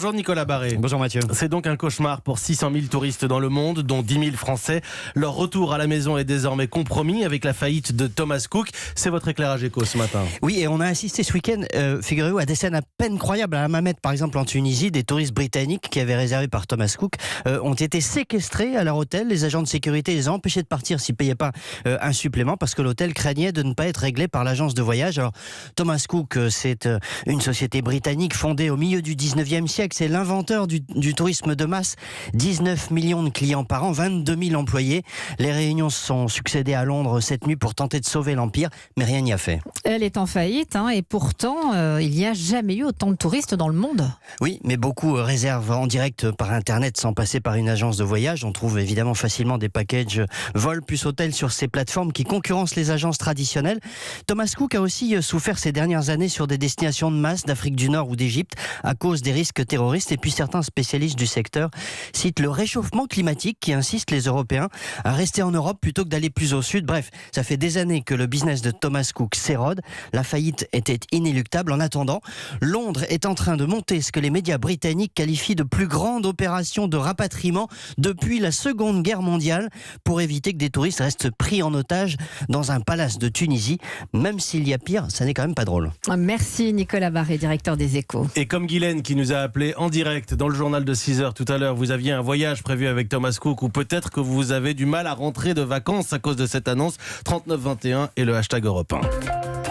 Bonjour Nicolas Barré. Bonjour Mathieu. C'est donc un cauchemar pour 600 000 touristes dans le monde, dont 10 000 Français. Leur retour à la maison est désormais compromis avec la faillite de Thomas Cook. C'est votre éclairage éco ce matin. Oui, et on a assisté ce week-end, figurez-vous, à des scènes à peine croyables. À Hammamet, par exemple, en Tunisie, des touristes britanniques qui avaient réservé par Thomas Cook ont été séquestrés à leur hôtel. Les agents de sécurité les ont empêchés de partir s'ils ne payaient pas un supplément parce que l'hôtel craignait de ne pas être réglé par l'agence de voyage. Alors, Thomas Cook, c'est une société britannique fondée au milieu du 19e siècle. C'est l'inventeur du tourisme de masse. 19 millions de clients par an, 22 000 employés. Les réunions se sont succédées à Londres cette nuit pour tenter de sauver l'Empire, mais rien n'y a fait. Elle est en faillite, et pourtant, il n'y a jamais eu autant de touristes dans le monde. Oui, mais beaucoup réservent en direct par Internet sans passer par une agence de voyage. On trouve évidemment facilement des packages vol plus hôtel sur ces plateformes qui concurrencent les agences traditionnelles. Thomas Cook a aussi souffert ces dernières années sur des destinations de masse d'Afrique du Nord ou d'Égypte à cause des risques terroristes. Et puis certains spécialistes du secteur citent le réchauffement climatique qui incite les Européens à rester en Europe plutôt que d'aller plus au sud. Bref, ça fait des années que le business de Thomas Cook s'érode. La faillite était inéluctable. En attendant, Londres est en train de monter ce que les médias britanniques qualifient de plus grande opération de rapatriement depuis la Seconde Guerre mondiale pour éviter que des touristes restent pris en otage dans un palace de Tunisie. Même s'il y a pire, ça n'est quand même pas drôle. Merci Nicolas Barré, directeur des Échos. Et comme Guylaine qui nous a appelé en direct dans le journal de 6h tout à l'heure, vous aviez un voyage prévu avec Thomas Cook ou peut-être que vous avez du mal à rentrer de vacances à cause de cette annonce. 3921 et le hashtag Europe 1.